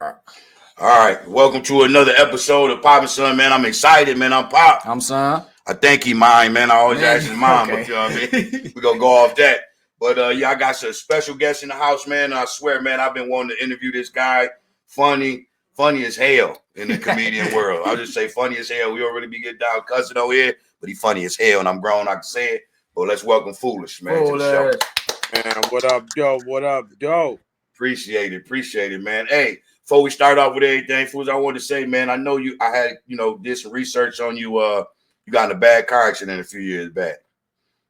All right, welcome to another episode of Pop and Son, man. I'm excited, man. I'm Pop. I'm Son. I think he mine, man. I always Man, ask his mom, but okay. you know what I mean? We're going to go off that. But yeah, I got some special guests in the house, man. I swear, man, I've been wanting to interview this guy. Funny as hell in the comedian world. I'll just say funny as hell. We don't really be getting down cussing over here, but he funny as hell, and I'm grown, I can say it. But let's welcome Foolish, man, to the show. Man, what up, Joe? What up, Joe? Appreciate it, man. Hey, before we start off with everything, Fools, I want to say, man, I know I had, did some research on you. You got in a bad car accident a few years back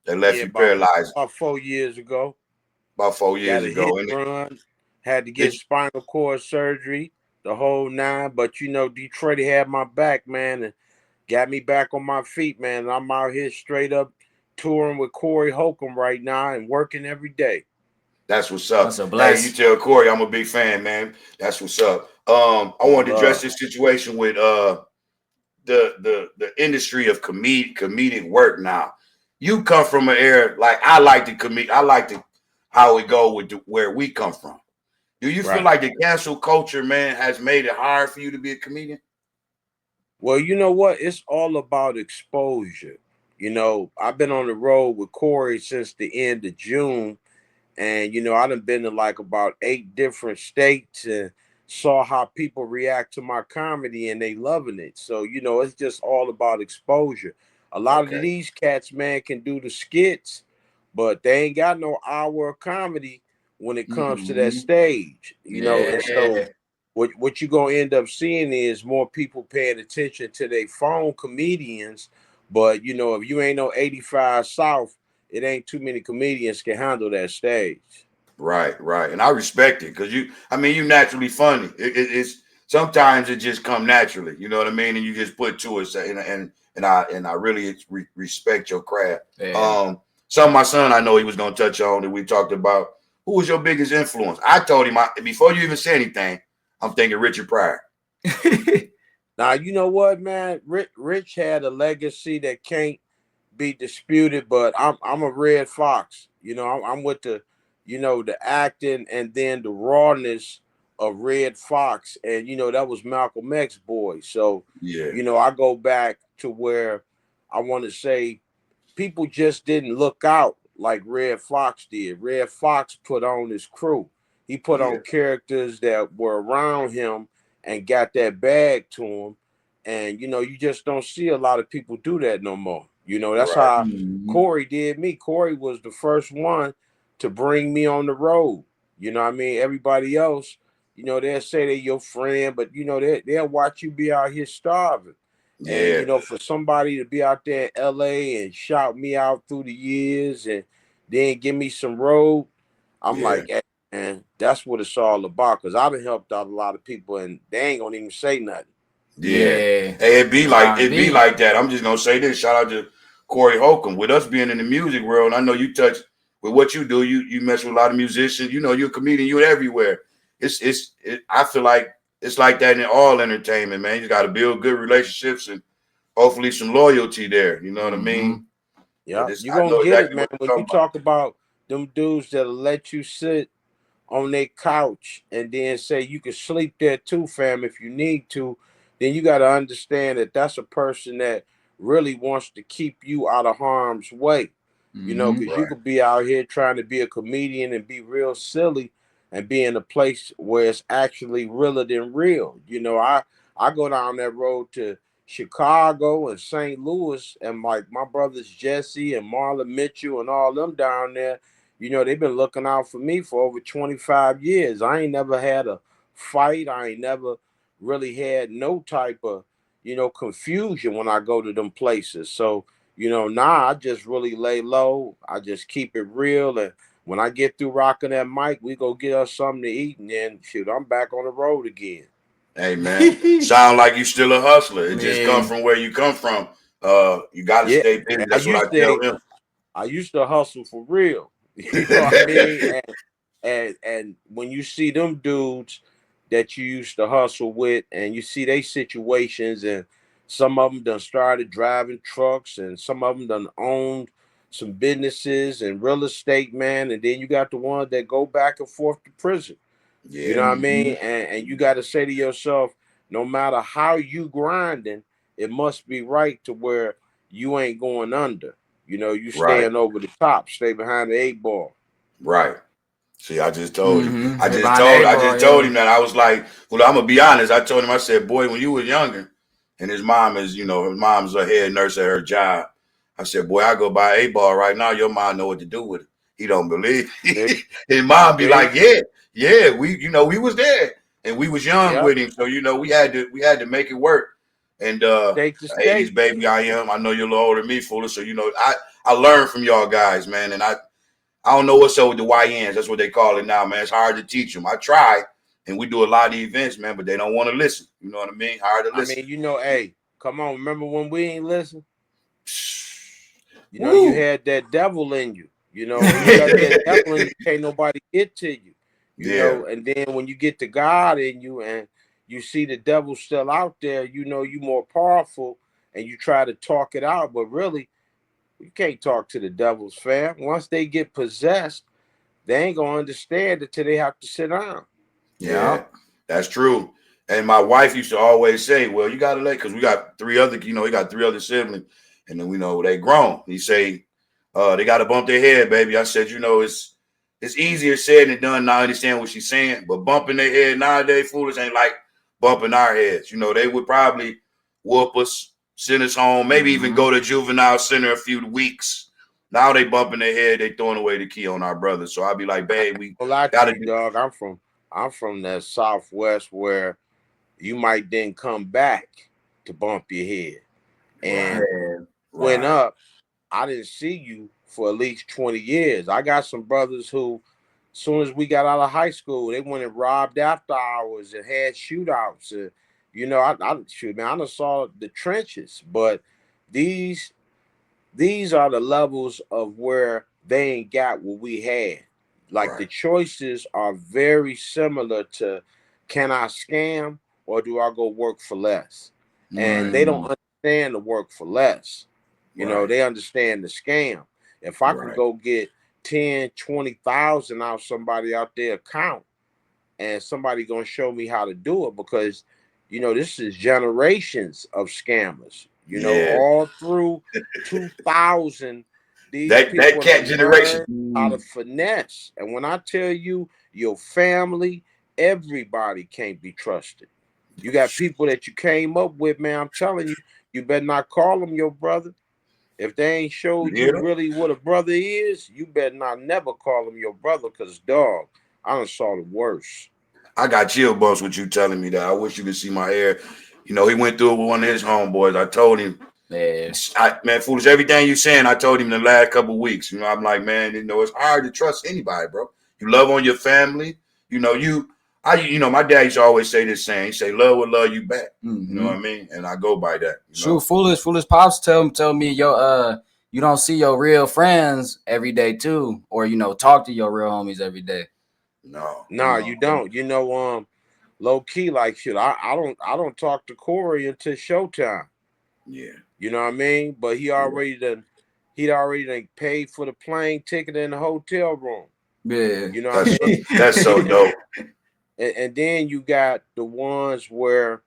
that left you paralyzed. About 4 years ago. About 4 years Got a ago. hit run, had to get spinal cord surgery, the whole nine. But, Detroit had my back, man, and got me back on my feet, man. I'm out here straight up touring with Corey Holcomb right now and working every day. That's what's up. That's a blessing. Hey, you tell Corey I'm a big fan, man. That's what's up. I wanted to address this situation with the industry of comedic work now. You come from an era like I like how it go with where we come from. Do you feel like the cancel culture, man, has made it hard for you to be a comedian? Well, you know what? It's all about exposure. I've been on the road with Corey since the end of June. And, I done been to like about 8 different states and saw how people react to my comedy and they loving it. So, it's just all about exposure. A lot of these cats, man, can do the skits, but they ain't got no hour of comedy when it comes to that stage, And so what you're going to end up seeing is more people paying attention to their phone comedians. But, if you ain't no 85 South, it ain't too many comedians can handle that stage. Right. And I respect it because you naturally funny. It's sometimes it just come naturally, you know what I mean? And you just put to it, and I really respect your craft. Yeah. My son, I know he was gonna touch on that we talked about. Who was your biggest influence? I told him before you even say anything, I'm thinking Richard Pryor. Now you know what, man? Rich had a legacy that can't be disputed, but I'm a Red Fox. I'm with the acting and then the rawness of Red Fox, and that was Malcolm X boy. So I go back to where I want to say people just didn't look out like Red Fox did. Red Fox put on his crew. He put on characters that were around him and got that bag to him. And you just don't see a lot of people do that no more. That's how Corey did me. Corey was the first one to bring me on the road. Everybody else, they'll say they're your friend, but they'll watch you be out here starving. Yeah. And for somebody to be out there in LA and shout me out through the years and then give me some road, I'm like, hey, man, that's what it's all about. Because I've helped out a lot of people and they ain't gonna even say nothing. Yeah. Hey, it be like that. I'm just gonna say this. Shout out to Corey Holcomb. With us being in the music world, I know you touch with what you do. You mess with a lot of musicians. You're a comedian. You're everywhere. I feel like it's like that in all entertainment, man. You got to build good relationships and hopefully some loyalty there. You know what I mean? Yeah, you're gonna get it, man. When you talk about them dudes that'll let you sit on their couch and then say you can sleep there too, fam, if you need to, then you got to understand that that's a person that really wants to keep you out of harm's way. Because you could be out here trying to be a comedian and be real silly and be in a place where it's actually realer than real. I go down that road to Chicago and St. Louis, and like my brothers Jesse and Marlon Mitchell and all them down there, they've been looking out for me for over 25 years. I ain't never had a fight. I ain't never really had no type of, confusion when I go to them places. So, now I just really lay low. I just keep it real. And when I get through rocking that mic, we go get us something to eat. And then, shoot, I'm back on the road again. Hey, man, sound like you still a hustler. It just come from where you come from. You got to stay busy. That's what I tell him. I used to hustle for real. You know what I mean? And when you see them dudes that you used to hustle with and you see their situations, and some of them done started driving trucks and some of them done owned some businesses and real estate, man. And then you got the ones that go back and forth to prison. Yeah. You know what I mean? And you got to say to yourself, no matter how you grinding, it must be right to where you ain't going under. You know, you staying over the top, stay behind the 8 ball. Right. See, I just told him. I Hey, just told him that. I was like, well, I'm gonna be honest. I told him, I said, boy, when you were younger, and his mom is, his mom's a head nurse at her job. I said, boy, I go buy 8 ball right now. Your mom know what to do with it. He don't believe. His mom be like, yeah, we was there and we was young with him, so we had to make it work. And State to 80s state. baby, I am. I know you're a little older than me, Fuller. So I learned from y'all guys, man, and I don't know what's up with the YNs. That's what they call it now, man. It's hard to teach them. I try, and we do a lot of events, man, but they don't want to listen. You know what I mean? Hard to listen. I mean, hey, come on. Remember when we ain't listen? You had that devil in you. When you got that devil in you, can't nobody get to you. You know, and then when you get the God in you and you see the devil still out there, you more powerful and you try to talk it out, but really, you can't talk to the devils, fam. Once they get possessed, they ain't gonna understand it till they have to sit down. Yeah, that's true. And my wife used to always say, "Well, you gotta because we got 3 other, we got 3 other siblings, and then we know they grown." He say, "They got to bump their head, baby." I said, it's easier said than done. Now I understand what she's saying, but bumping their head nowadays, foolish ain't like bumping our heads. They would probably whoop us, send us home, maybe even go to juvenile center a few weeks. Now they bumping their head, they throwing away the key on our brothers. So I'll be like, babe, we gotta do, dog. I'm from that Southwest where you might then come back to bump your head. And went up, I didn't see you for at least 20 years. I got some brothers who, as soon as we got out of high school, they went and robbed after hours and had shootouts. I shoot, man, I done saw the trenches, but these are the levels of where they ain't got what we had. Like the choices are very similar to, can I scam or do I go work for less? And they don't understand the work for less. They understand the scam. If I can go get 10, 20,000 out somebody out their account and somebody gonna show me how to do it, because this is generations of scammers. All through 2000, these people cat generation how to finesse. And when I tell you, your family, everybody can't be trusted. You got people that you came up with, man. I'm telling you, you better not call them your brother. If they ain't showed you really what a brother is, you better not never call them your brother, because, dog, I done saw the worst. I got chill bumps with you telling me that. I wish you could see my hair. He went through it with one of his homeboys. I told him, man, foolish, everything you saying, I told him in the last couple of weeks. I'm like, man, it's hard to trust anybody, bro. You love on your family. My dad used to always say this saying. He say, love will love you back. You know what I mean? And I go by that. True, foolish pops tell me you don't see your real friends every day too, or talk to your real homies every day. No, you don't. Low key, like, shit, I don't talk to Corey until showtime. Yeah. You know what I mean? But he'd already done paid for the plane ticket in the hotel room. Yeah. You know what I mean? That's so dope. And then you got the ones where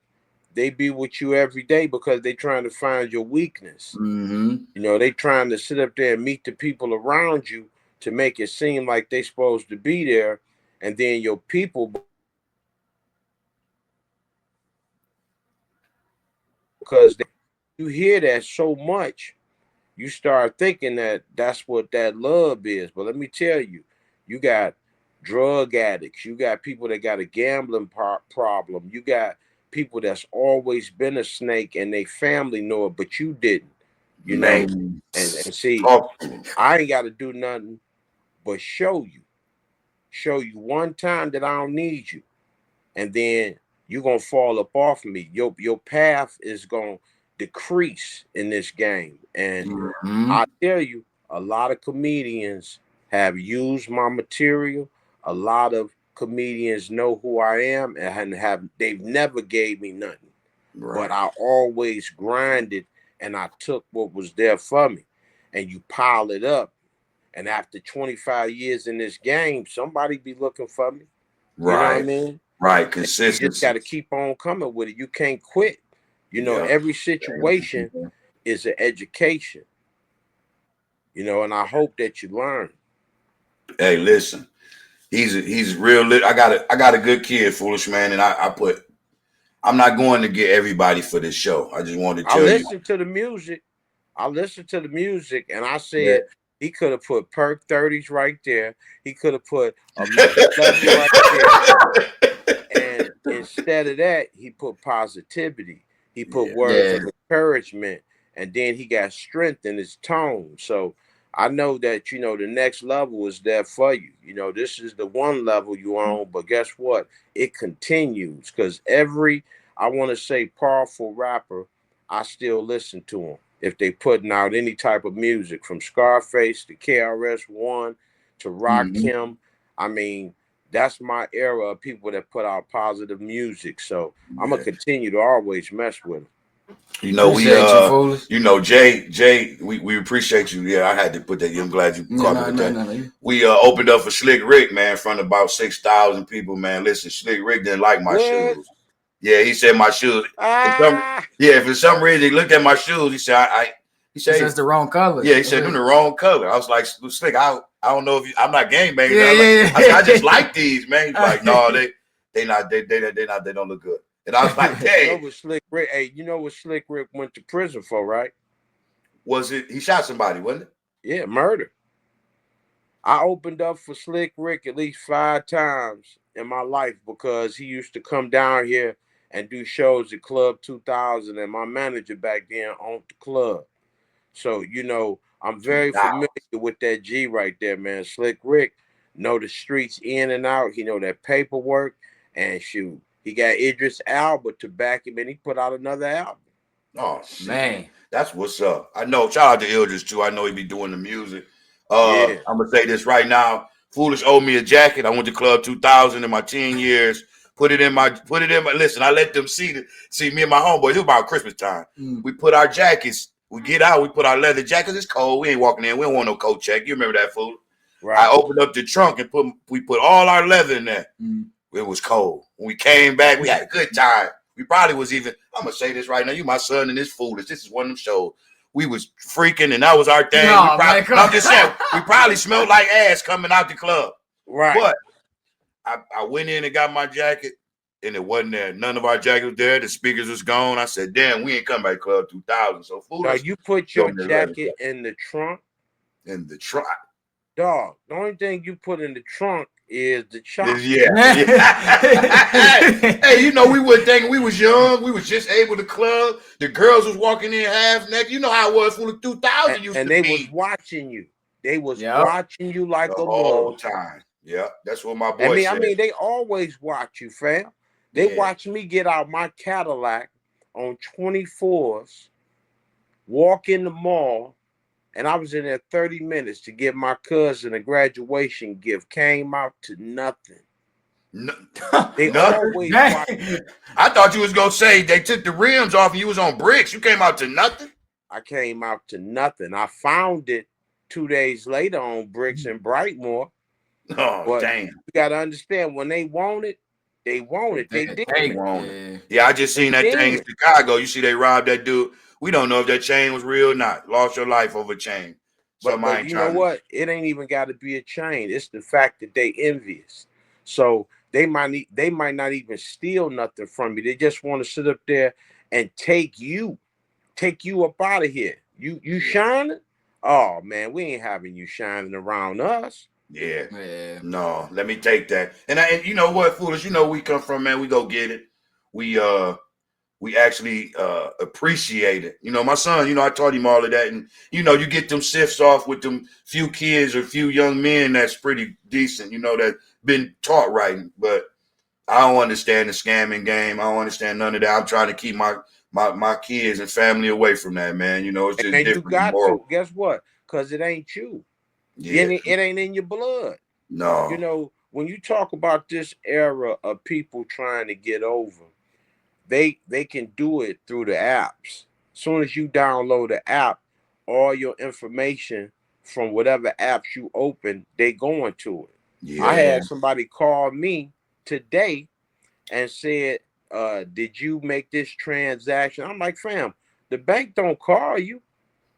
they be with you every day because they trying to find your weakness. They trying to sit up there and meet the people around you to make it seem like they supposed to be there, and then your people, because you hear that so much, you start thinking that that's what that love is. But let me tell you, you got drug addicts, you got people that got a gambling problem, you got people that's always been a snake and they family know it, but you didn't. And see, I ain't got to do nothing but show you one time that I don't need you, and then you're gonna fall up off of me. Your path is gonna decrease in this game. And I tell you, a lot of comedians have used my material. A lot of comedians know who I am and they've never gave me nothing. But I always grinded and I took what was there for me. And you pile it up. And after 25 years in this game, somebody be looking for me. You know what I mean? Right. Consistency. You just got to keep on coming with it. You can't quit. You know, every situation is an education. You know, and I hope that you learn. Hey, listen, he's real. I got a good kid, foolish man, and I'm not going to get everybody for this show. I just wanted to tell you. I listened to the music, and I said he could have put perk 30s right there. He could have put a right there. And instead of that, he put positivity. He put words of encouragement, and then he got strength in his tone. So I know that, you know, the next level is there for you. You know, this is the one level you on, but guess what? It continues, because I want to say powerful rapper, I still listen to them. If they putting out any type of music, from Scarface to KRS-One to Rakim, I mean, that's my era of people that put out positive music. So I'm gonna continue to always mess with them. You know, you know, Jay, we appreciate you. Yeah, I had to put that. I'm glad you caught me with that. We opened up for Slick Rick, man, in front of about 6,000 people, man. Listen, Slick Rick didn't like my shoes. Yeah, he said my shoes. For some reason, he looked at my shoes. He said, he said it's the wrong color. Yeah, he said them the wrong color. I was like, Slick, I don't know if I'm not game banging. I just like these, man. He's like, no, they don't look good. And I was like, hey. You know what Slick Rick? Hey, you know what Slick Rick went to prison for, right? Was it he shot somebody, wasn't it? Yeah, murder. I opened up for Slick Rick at least 5 times in my life, because he used to come down here and do shows at Club 2000, and my manager back then owned the club. So, you know, I'm very familiar with that G right there, man. Slick Rick know the streets in and out. He know that paperwork, and shoot, he got Idris Elba to back him, and he put out another album. Oh, man. That's what's up. I know. Shout out to Idris, too. I know he be doing the music. I'm going to say this right now. Foolish owed me a jacket. I went to Club 2000 in my teen years. Put it in my. Listen, I let them see me and my homeboys. It was about Christmas time. We put our jackets. We get out. We put our leather jackets. It's cold. We ain't walking in. We don't want no coat check. You remember that, fool? Right. I opened up the trunk and we put all our leather in there. It was cold. When we came back, we had a good time. We probably was even. I'm gonna say this right now. You my son and this foolish. This is one of them shows. We was freaking, and that was our thing. I'm just saying, we probably smelled like ass coming out the club. Right. But I went in and got my jacket, and it wasn't there. None of our jackets was there. The speakers was gone. I said, damn, we ain't come back Club 2000. So foolish. Now you put your jacket in the trunk? In the trunk. Dog, the only thing you put in the trunk is the chop. Yeah. Hey, you know, we were thinking we was young. We was just able to club. The girls was walking in half naked. You know how it was for the 2000 used to be. And they was watching you. They was watching you like the whole time. Yeah, that's what my boy said. I mean, they always watch you, fam. They watch me get out my Cadillac on 24s, walk in the mall, and I was in there 30 minutes to give my cousin a graduation gift. Came out to nothing. They always watch you. I thought you was gonna say they took the rims off and you was on bricks. You came out to nothing? I came out to nothing. I found it 2 days later on bricks in Brightmoor. Oh, but damn. You got to understand, when they want it, they want it. They want it. Yeah, I just seen that thing in Chicago. You see they robbed that dude. We don't know if that chain was real or not. Lost your life over chain. But you know what? It ain't even got to be a chain. It's the fact that they envious. So they might not even steal nothing from you. They just want to sit up there and take you up out of here. You shining? Oh man, we ain't having you shining around us. Yeah. No, let me take that. And you know what, foolish? You know we come from, man. We go get it. We actually appreciate it. You know, my son, you know, I taught him all of that. And, you know, you get them sifts off with them few kids or few young men that's pretty decent, you know, that been taught right. But I don't understand the scamming game. I don't understand none of that. I'm trying to keep my kids and family away from that, man. You know, it's just different. You got to. Guess what? Because it ain't you. Yeah. It ain't in your blood. No. You know, when you talk about this era of people trying to get over, they can do it through the apps. As soon as you download the app, all your information from whatever apps you open, they going to it. Yeah. I had somebody call me today and said, did you make this transaction? I'm like, fam, the bank don't call you.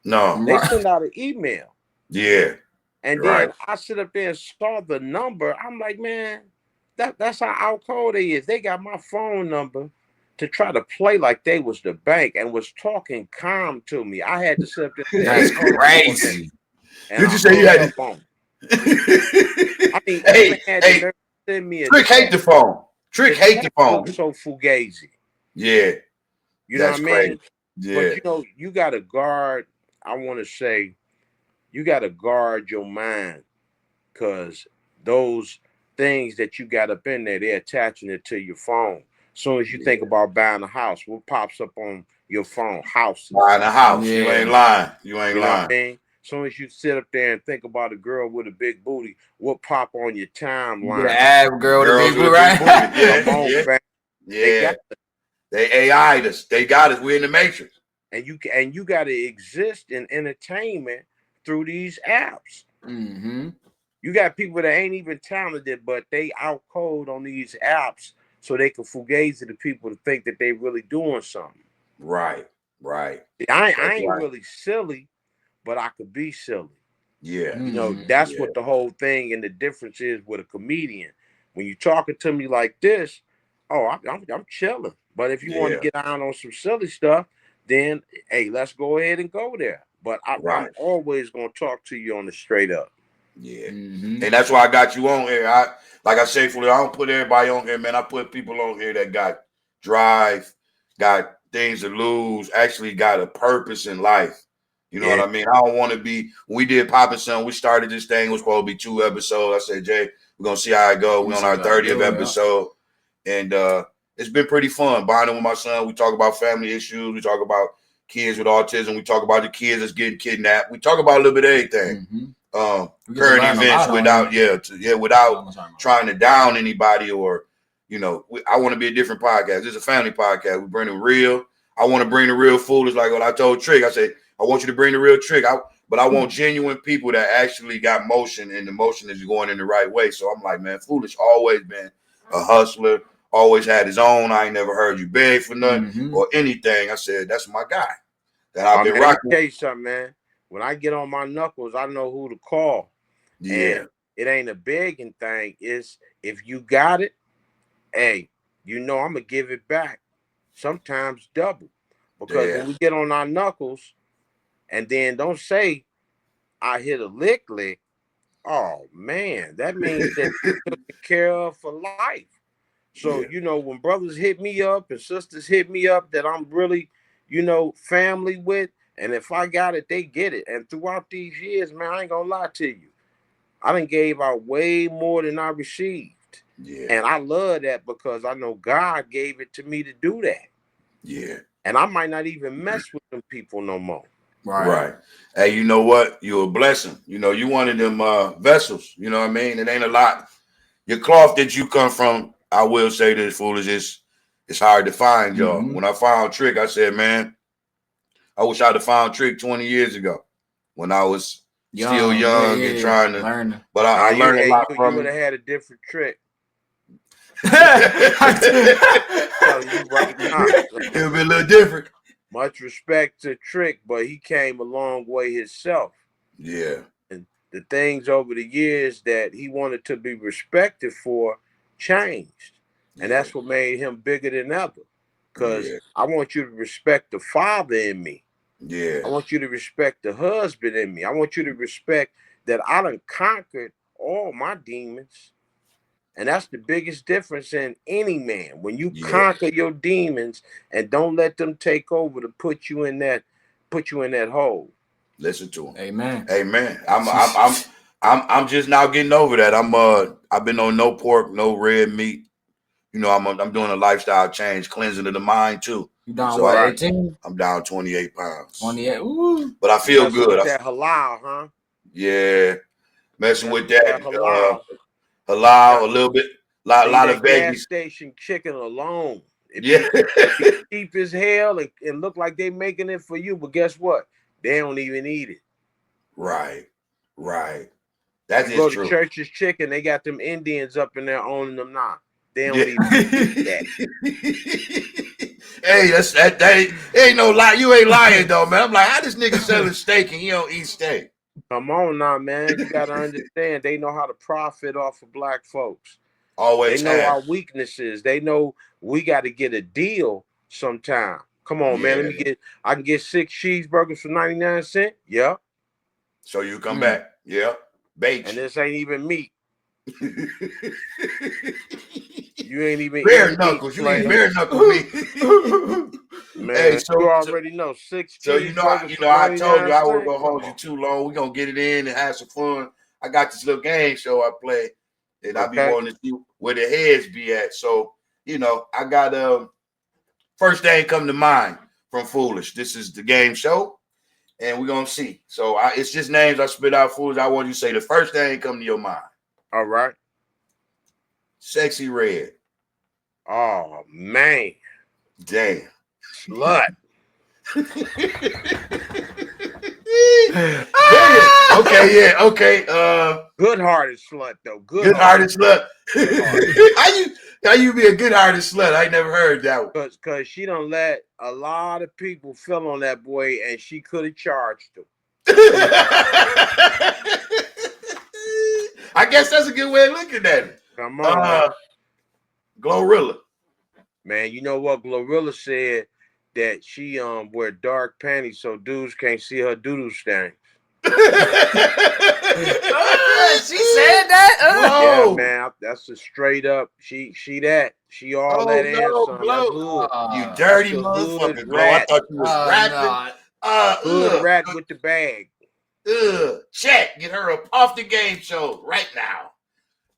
No. They send out an email. Yeah. And then I sit up there and saw the number. I'm like, man, that's how outcode they is. They got my phone number to try to play like they was the bank and was talking calm to me. I had to sit up there and say, that's crazy. And did you say you had to? I mean, even had the nerve to send me a Trick hate the phone. Trick hate the phone. So fugazi. Yeah. You know what I mean? Yeah. But you know, you gotta guard, I want to say, you gotta guard your mind, because those things that you got up in there, they're attaching it to your phone. As soon as you think about buying a house, what pops up on your phone? Houses. Buying a house. Yeah. You ain't lying. You ain't lying. What I mean? As soon as you sit up there and think about a girl with a big booty, what pop on your timeline? The ad girl with a big booty, right? Yeah. Yeah. They AI'd us. They got us. We're in the matrix. And you got to exist in entertainment through these apps. Mm-hmm. You got people that ain't even talented, but they outcode on these apps so they can fugazi the people to think that they really doing something. Right. I ain't really silly, but I could be silly. Yeah. You know, that's what the whole thing and the difference is with a comedian. When you're talking to me like this, I'm chilling. But if you want to get down on some silly stuff, then hey, let's go ahead and go there. But I'm always gonna talk to you on the straight up. Yeah. And that's why I got you on here. Like I say, I don't put everybody on here, man. I put people on here that got drive, got things to lose, actually got a purpose in life. You know what I mean? I don't want to be, when we did Poppin' Son, we started this thing, it was supposed to be 2 episodes. I said, Jay, we're going to see how it goes. We're on our 30th episode. And it's been pretty fun bonding with my son. We talk about family issues. We talk about kids with autism. We talk about the kids that's getting kidnapped. We talk about a little bit of everything. Current events without trying to down anybody or, you know, I want to be a different podcast. This is a family podcast. We bring it real. I want to bring the real foolish. Like what I told Trick, I said, I want you to bring the real Trick. But I want genuine people that actually got motion, and the motion is going in the right way. So I'm like, man, Foolish always been a hustler, always had his own. I ain't never heard you beg for nothing or anything. I said, that's my guy that I've been rocking. Let me tell you something, man. When I get on my knuckles, I know who to call. Yeah. And it ain't a begging thing. It's if you got it, hey, you know I'm going to give it back. Sometimes double. Because when we get on our knuckles, and then don't say, I hit a lick. Oh, man, that means that you're taken care of for life. So, you know, when brothers hit me up and sisters hit me up that I'm really, you know, family with, and if I got it, they get it. And throughout these years, man, I ain't going to lie to you. I done gave out way more than I received. Yeah. And I love that because I know God gave it to me to do that. Yeah. And I might not even mess with them people no more. Right. Hey, you know what? You're a blessing. You know, you one of them vessels. You know what I mean? It ain't a lot. Your cloth that you come from, I will say this, Foolish, it's hard to find, y'all. When I found Trick, I said, I wish I'd have found Trick 20 years ago when I was still young and trying to learn. But I learned a lot from you would have had a different Trick. It would be a little different. Much respect to Trick, but he came a long way himself. Yeah. And the things over the years that he wanted to be respected for changed. And that's what made him bigger than ever. Because I want you to respect the father in me. Yeah. I want you to respect the husband in me. I want you to respect that I done conquered all my demons. And that's the biggest difference in any man. When you conquer your demons and don't let them take over to put you in that hole. Listen to him. Amen. Amen. I'm just now getting over that. I've been on no pork, no red meat. You know, I'm doing a lifestyle change, cleansing of the mind too. You down what, 18? I'm down 28 pounds. 28. Ooh. But I feel good. That halal, huh? Yeah. Messing with that. Halal, a little bit, lot of veggies. Gas station chicken alone. It's cheap as hell and look like they making it for you, but guess what? They don't even eat it. Right. That is true. Go to Church's Chicken, they got them Indians up in there owning them now. They don't even do that. Hey, that ain't no lie. You ain't lying though, man. I'm like, how this nigga selling steak and he don't eat steak? Come on now, man. You gotta understand. They know how to profit off of black folks. Always. They know our weaknesses. They know we got to get a deal sometime. Come on, man. I can get 6 cheeseburgers for 99 cents. Yeah. So you come back. Yeah. Bait. And this ain't even meat. You ain't even bare knuckles. You ain't bare knuckle meat. Man, hey, so, you already know 6 so you know, I told you I wasn't gonna hold you too long. We're gonna get it in and have some fun. I got this little game show I play, and I be wanting to see where the heads be at. So, you know, I got first thing come to mind from Foolish. This is the game show, and we're gonna see. So it's just names I spit out, Foolish. I want you to say the first thing come to your mind. All right. Sexy Red. Oh man. Damn. Slut. Okay, yeah, okay. Good-hearted slut though. Good-hearted slut. How you be a good-hearted slut? I never heard that one. Cause she done let a lot of people fill on that boy, and she could have charged him. I guess that's a good way of looking at it. Come on, Glorilla. Man, you know what? Glorilla said that she wear dark panties so dudes can't see her doodle stains. She said that? Yeah, man, that's a straight up. She all that ass. You dirty motherfucker, bro. I thought you was rapping. Hood rat with the bag. Check. Get her up off the game show right now.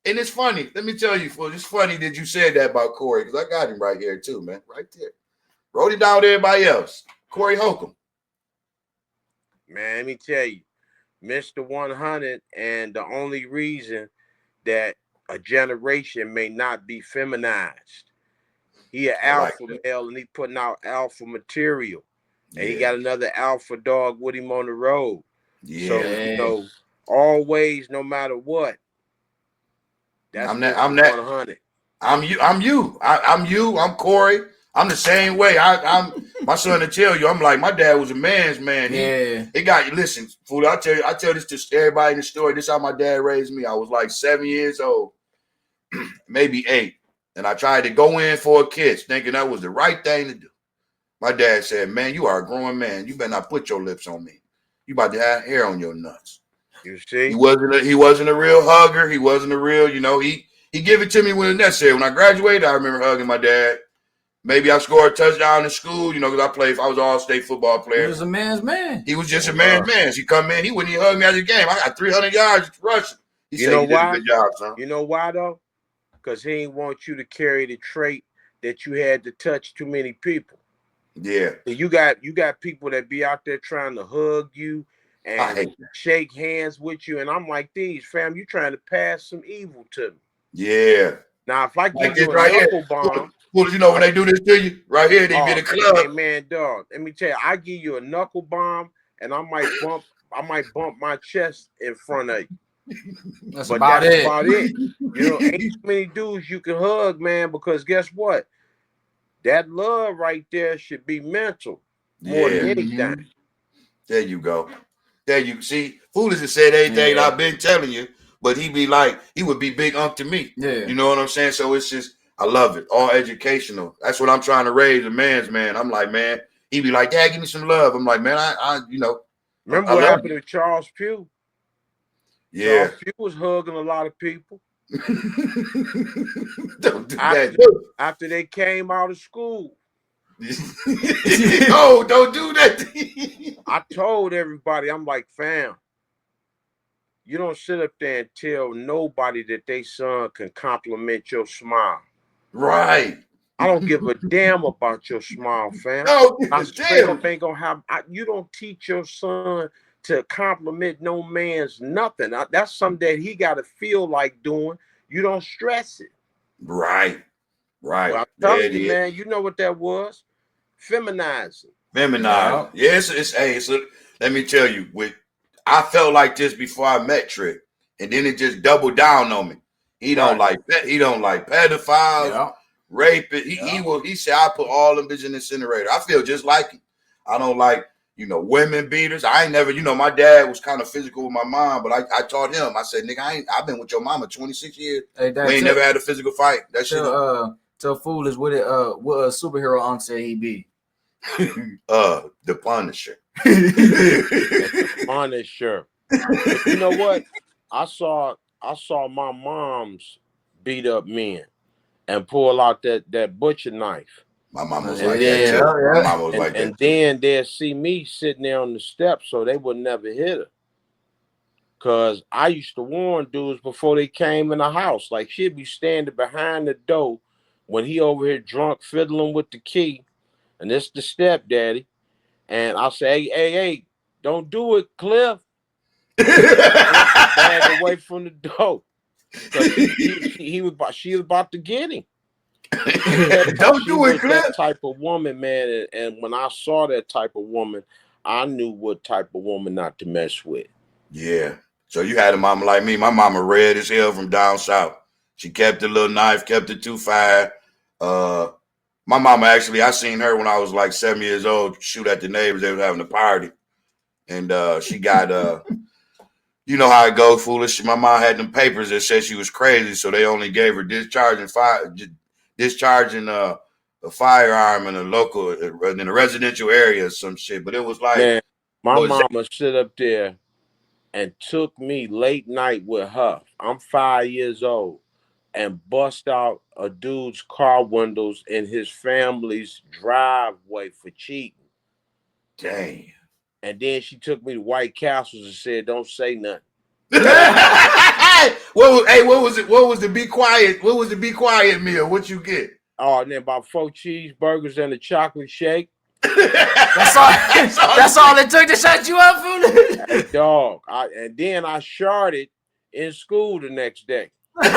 And it's funny. Let me tell you, fool. It's funny that you said that about Corey, because I got him right here too, man. Right there. Wrote it down with everybody else. Corey Holcomb. Man, let me tell you, Mr. 100, and the only reason that a generation may not be feminized. He an alpha male, and he putting out alpha material. And he got another alpha dog with him on the road. Yeah. So, you know, always, no matter what. That's I'm 100. I'm you. I'm Corey. I'm the same way. I'm my son to tell you. I'm like, my dad was a man's man. He got you. Listen, fool. I tell this to everybody in the story. This is how my dad raised me. I was like 7 years old, maybe 8, and I tried to go in for a kiss, thinking that was the right thing to do. My dad said, "Man, you are a grown man. You better not put your lips on me. You about to have hair on your nuts." You see, he wasn't a real hugger. He wasn't a real, you know. He give it to me when it's necessary. When I graduated, I remember hugging my dad. Maybe I scored a touchdown in school, you know, because I was an all-state football player. He was a man's man. He was just a man's man. He come in, he wouldn't even hug me after the game. I got 300 yards rushing. He said, "You did a good job, son." You know why though? Because he ain't want you to carry the trait that you had to touch too many people. Yeah. You got people that be out there trying to hug you and shake hands with you, and I'm like, these fam, you trying to pass some evil to me. Yeah. Now if I give you a knuckle bomb. Well, you know when they do this to you, right here, they get a club. Hey, man, dog. Let me tell you, I give you a knuckle bomb, and I might bump my chest in front of you. That's about it. You know, ain't too many dudes you can hug, man, because guess what? That love right there should be mental more than anything. There you go. There you see. Foolish has said anything I've been telling you, but he would be big unk to me. Yeah. You know what I'm saying? So it's just, I love it. All educational. That's what I'm trying to raise, a man's man. I'm like, man, he be like, "Dad, give me some love." I'm like, man, I you know. Remember what happened to Charles Pugh? Yeah. Charles Pugh was hugging a lot of people. Don't do that. After they came out of school. No, don't do that. I told everybody, I'm like, fam, you don't sit up there and tell nobody that they son can compliment your smile. Right. I don't give a damn about your smile, fam. No, I straight up ain't gonna have. You don't teach your son to compliment no man's nothing. That's something that he got to feel like doing. You don't stress it. Right. Well, I'm telling you, man. You know what that was? Feminizing. Feminizing. Yeah, it's let me tell you, I felt like this before I met Trick, and then it just doubled down on me. He don't like pedophiles, rapists. He said I put all them bitches in the incinerator. I feel just like him. I don't like, women beaters. I ain't never, my dad was kind of physical with my mom, but I taught him. I said, nigga, I've been with your mama 26 years. Hey, we ain't never had a physical fight. That shit. Tell Foolish what a superhero uncle said he be. The Punisher. The Punisher. You know what? I saw my mom's beat up men and pull out that butcher knife. My mom was like that too. My mom was like that. And then they'll see me sitting there on the steps, so they would never hit her. Cause I used to warn dudes before they came in the house. Like she'd be standing behind the door when he over here drunk fiddling with the key, and it's the stepdaddy. And I'll say, hey, don't do it, Cliff. Bag away from the door. She was about to get him. Don't do it, Cliff. That type of woman, man. And when I saw that type of woman, I knew what type of woman not to mess with. Yeah. So you had a mama like me. My mama red as hell from down south. She kept the little knife, kept the 2.5. My mama actually, I seen her when I was like 7 years old shoot at the neighbors. They were having a party. And she got, you know how it goes, Foolish. My mom had them papers that said she was crazy, so they only gave her discharging a firearm in a local, in a residential area or some shit. But it was like, man, my mama sit up there and took me late night with her. I'm 5 years old, and bust out a dude's car windows in his family's driveway for cheating. Dang. And then she took me to White Castles and said, "Don't say nothing." What was it? What was the be quiet? What was the be quiet meal? What you get? Oh, and then about 4 cheeseburgers and a chocolate shake. That's all it took to shut you up, Foolish. Hey, dog. And then I sharded in school the next day. Like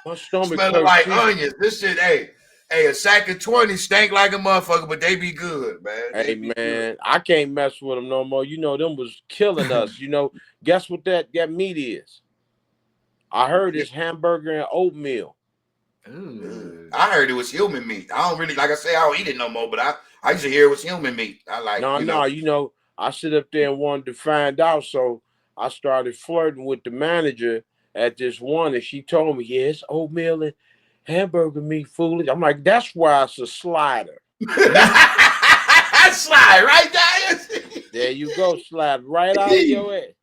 my stomach smelling like onions. This shit, hey, a sack of 20 stank like a motherfucker, but they be good, man. Hey, man, I can't mess with them no more. Them was killing us. Guess what that meat is? I heard it's hamburger and oatmeal. I heard it was human meat. I don't really, like I say, I don't eat it no more, but I used to hear it was human meat. I like No, I sit up there and wanted to find out, so I started flirting with the manager at this one, and she told me, yeah, it's oatmeal and hamburger meat, Foolish. I'm like, that's why it's a slider. Slide right there. There you go, slide right out of your head.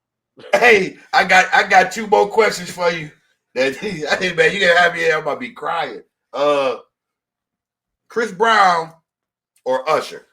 Hey, I got 2 more questions for you. Hey man, you didn't have me here. I'm about to be crying. Chris Brown or Usher?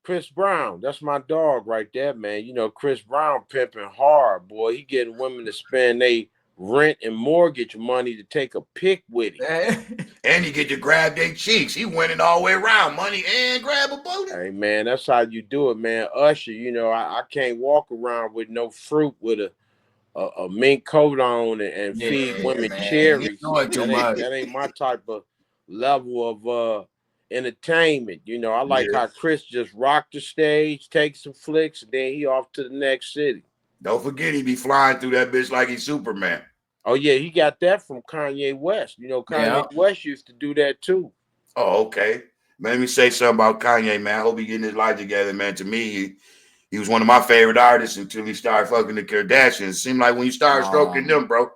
Chris Brown, that's my dog right there, man. Chris Brown pimping hard, boy. He getting women to spend their rent and mortgage money to take a pic with him. And he get to grab their cheeks. He winning all the way around, money and grab a booty. Hey man, that's how you do it, man. Usher, I can't walk around with no fruit with a mink coat on and feed women cherries. That ain't my type of level of entertainment. I like how Chris just rocked the stage, take some flicks, and then he off to the next city. Don't forget he be flying through that bitch like he's Superman. Oh yeah, he got that from Kanye West. Kanye West used to do that too. Oh, okay. Man, let me say something about Kanye, man. I hope he getting his life together, man. To me, he was one of my favorite artists until he started fucking the Kardashians. It seemed like when you started stroking them, bro.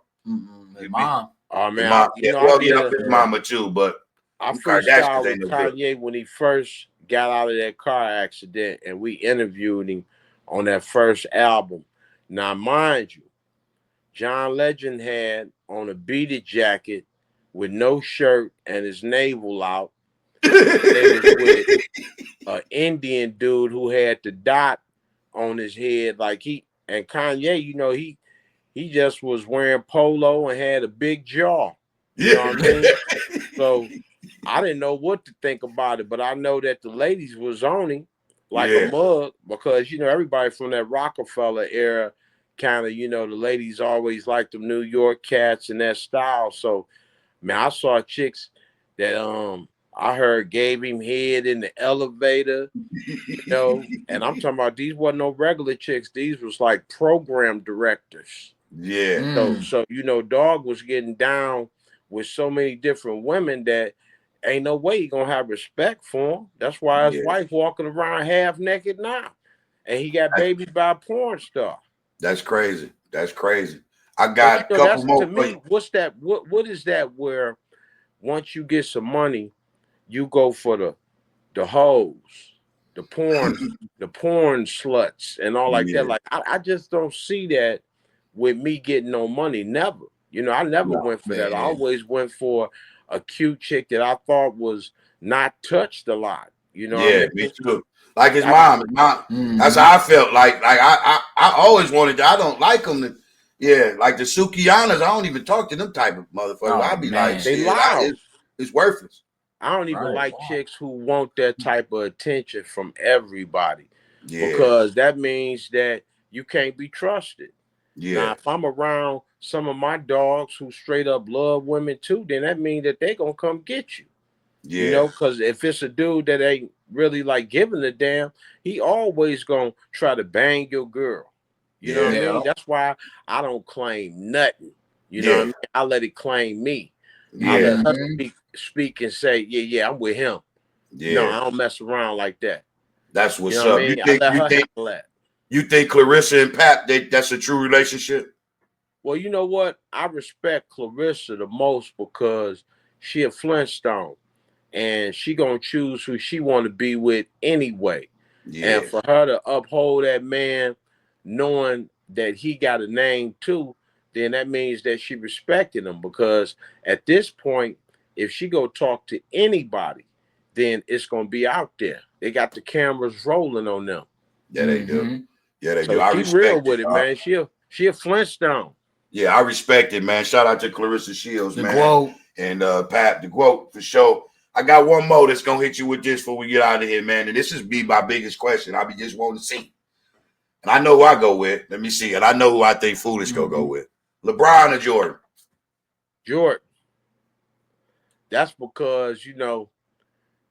His mom. Oh man, his mama too, but I freestyled with Kanye when he first got out of that car accident, and we interviewed him on that first album. Now, mind you, John Legend had on a beaded jacket with no shirt and his navel out. It was with an Indian dude who had the dot on his head, and Kanye, he just was wearing polo and had a big jaw. You know what I mean? So I didn't know what to think about it, but I know that the ladies was on him like a mug because everybody from that Rockefeller era kind of, the ladies always liked them New York cats and that style. So man, I saw chicks that I heard gave him head in the elevator, and I'm talking about these wasn't no regular chicks. These was like program directors. Yeah. So Dog was getting down with so many different women that ain't no way he gonna have respect for him. That's why his wife walking around half naked now, and he got babies by a porn star. That's crazy. That's crazy. I got a couple more. To me, what's that? What is that? Where once you get some money, you go for the hoes, the porn, the porn sluts, and all like that. Like I just don't see that with me getting no money. Never. I never went for that. I always went for a cute chick that I thought was not touched a lot. You know what I mean? Me too. Like his mom. That's how I felt. Like I always wanted to, I don't like them to, like the Sukianas, I don't even talk to them type of motherfuckers. I'd be like, they loud. It's worthless. I don't even like chicks who want that type of attention from everybody. Because that means that you can't be trusted. Now, if I'm around some of my dogs who straight up love women too, then that means that they gonna come get you. Because if it's a dude that ain't really like giving a damn, he always gonna try to bang your girl. You know what I mean? That's why I don't claim nothing. You know what I mean? I let it claim me. I let her speak and say, yeah, I'm with him. No, I don't mess around like that. That's what's up. You think Clarissa and Pap, that's a true relationship? Well, you know what? I respect Clarissa the most because she a Flintstone. And she gonna choose who she want to be with anyway. And for her to uphold that man, knowing that he got a name too, then that means that she respected him. Because at this point, if she go talk to anybody, then it's gonna be out there. They got the cameras rolling on them. Yeah, they do. Yeah, they do. I respect real with it, man. She a Flintstone. Yeah, I respect it, man. Shout out to Clarissa Shields, man. Quote. And Pap, the quote for sure. I got one more that's gonna hit you with this before we get out of here, man. And this is be my biggest question. I be just wanting to see. And I know who I go with. Let me see. And I know who I think Foolish gonna go with. LeBron or Jordan? Jordan. That's because, you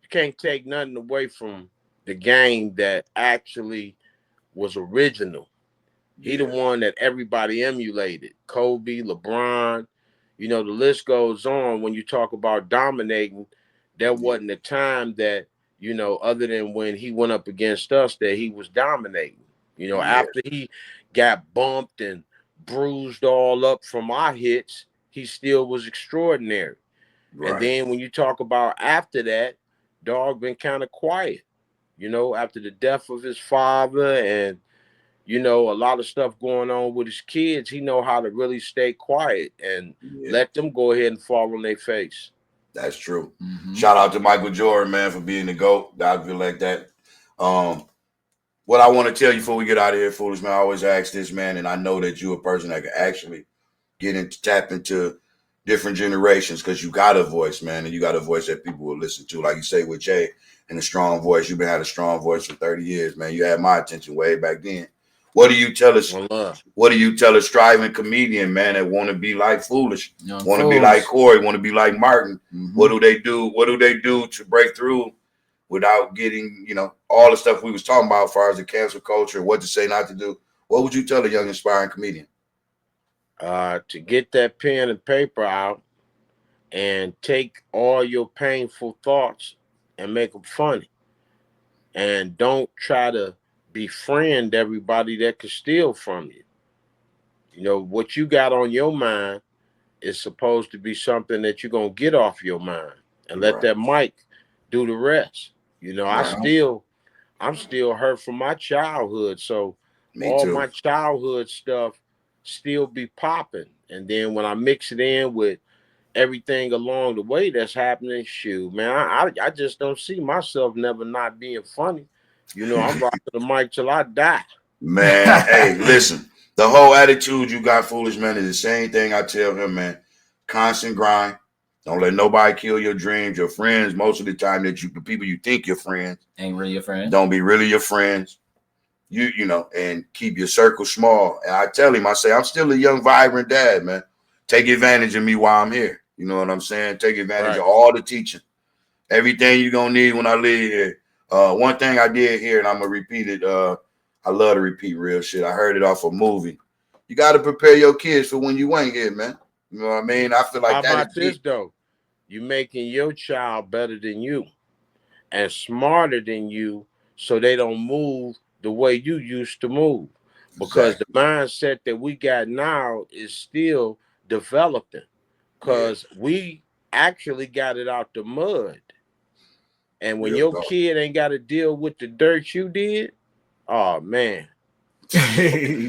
can't take nothing away from the game that actually was original. He the one that everybody emulated. Kobe, LeBron, the list goes on. When you talk about dominating, there wasn't a time that, other than when he went up against us, that he was dominating. After he got bumped and bruised all up from our hits, he still was extraordinary. Right. And then when you talk about after that, Dog been kind of quiet, after the death of his father and, a lot of stuff going on with his kids. He know how to really stay quiet and let them go ahead and fall on their face. That's true. Shout out to Michael Jordan, man, for being the GOAT. I feel like that. What I want to tell you before we get out of here, Foolish, man, I always ask this, man, and I know that you're a person that can actually tap into different generations because you got a voice, man, and you got a voice that people will listen to. Like you say with Jay and a strong voice. You've been had a strong voice for 30 years, man. You had my attention way back then. What do you tell us? What do you tell a striving comedian, man, that want to be like Foolish, want to be like Corey, want to be like Martin? What do they do? What do they do to break through without getting, all the stuff we was talking about as far as the cancel culture, what to say, not to do? What would you tell a young aspiring comedian? To get that pen and paper out and take all your painful thoughts and make them funny. And don't try to befriend everybody that could steal from you. What you got on your mind is supposed to be something that you're going to get off your mind and let that mic do the rest. I'm still hurt from my childhood. So my childhood stuff still be popping. And then when I mix it in with everything along the way that's happening, shoot, man, I just don't see myself never not being funny. I'm rocking the mic till I die. Man, hey, listen, the whole attitude you got, Foolish, man, is the same thing I tell him, man. Constant grind. Don't let nobody kill your dreams. Your friends, most of the time, the people you think your friends ain't really your friends. Don't be really your friends. And keep your circle small. And I tell him, I say, I'm still a young, vibrant dad, man. Take advantage of me while I'm here. You know what I'm saying? Take advantage of all the teaching. Everything you're going to need when I leave here. One thing I did here, and I'm going to repeat it. I love to repeat real shit. I heard it off a movie. you got to prepare your kids for when you ain't here, man. You know what I mean? I feel like how that about is this though? You making your child better than you and smarter than you, so they don't move the way you used to move. Because the mindset that we got now is still developing. Because we actually got it out the mud. And when your kid ain't got to deal with the dirt you did, oh man,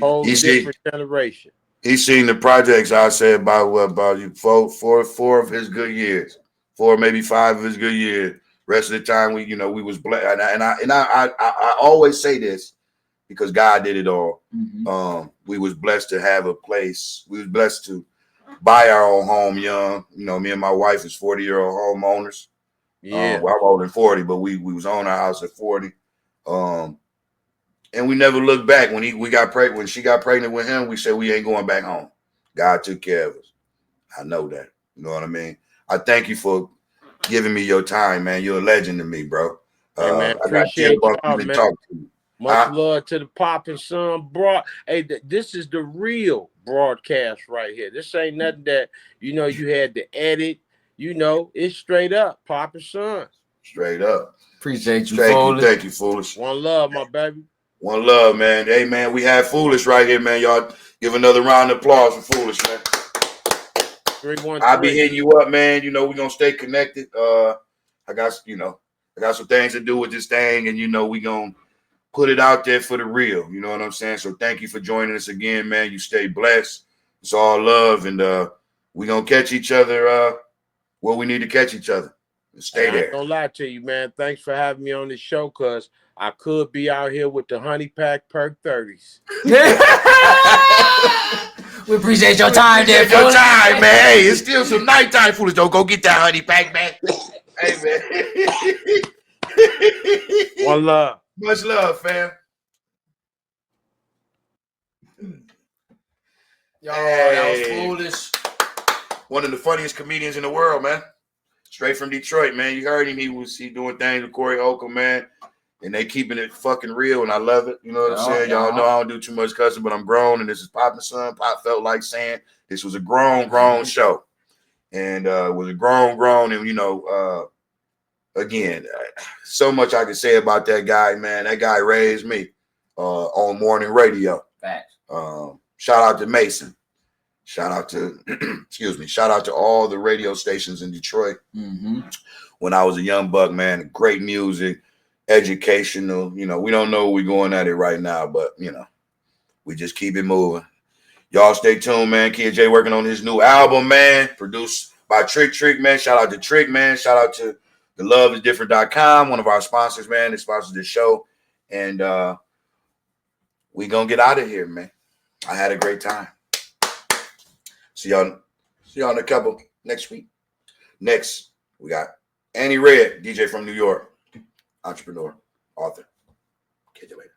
whole different generation. He's seen the projects I said about you four of his good years, 4 maybe 5 of his good years. Rest of the time we was blessed, and I always say this because God did it all. Mm-hmm. We was blessed to have a place. We was blessed to buy our own home young. You know, me and my wife is 40-year-old homeowners. Yeah. Well, I'm older than 40, but we was on our house at 40. And we never looked back. When she got pregnant with him, we said we ain't going back home. God took care of us. I know that. You know what I mean? I thank you for giving me your time, man. You're a legend to me, bro. Hey, man, appreciate y'all, man. Talk to you. Much love to the Pop and Son Hey, this is the real broadcast right here. This ain't nothing that, you had to edit. It's straight up Pop and Son. Straight up. Appreciate you, Foolish. Thank you, Foolish. One love, my baby. One love, man. Hey, man, we have Foolish right here, man. Y'all give another round of applause for Foolish, man. 313. I'll be hitting you up, man. We're going to stay connected. I got some things to do with this thing, and, we going to put it out there for the real. You know what I'm saying? So thank you for joining us again, man. You stay blessed. It's all love, and we're going to catch each other where we need to catch each other. Stay there. I ain't gonna lie to you, man. Thanks for having me on this show, because I could be out here with the Honey Pack Perk 30s. We appreciate your time, man. Hey, it's still some nighttime, Foolish. Don't go get that Honey Pack, man. Hey, man. One love. Much love, fam. Yo, that was Foolish. One of the funniest comedians in the world, man. Straight from Detroit, man. You heard him. He doing things with Corey Holcomb, man. And they keeping it fucking real, and I love it. You know what I'm saying? Y'all know I don't do too much cussing, but I'm grown, and this is Pop and Son. Pop felt like saying this was a grown show. And it was a grown, and, again, so much I can say about that guy, man. That guy raised me on morning radio. Facts. Shout out to Mason. Shout out to, shout out to all the radio stations in Detroit. Mm-hmm. When I was a young buck, man, great music, educational. We don't know where we're going at it right now, but, we just keep it moving. Y'all stay tuned, man. Kid J working on his new album, man, produced by Trick, man. Shout out to Trick, man. Shout out to theloveisdifferent.com, one of our sponsors, man. That sponsors the show. And we going to get out of here, man. I had a great time. See y'all in a couple next week. Next, we got Annie Red, DJ from New York, entrepreneur, author. Catch you later.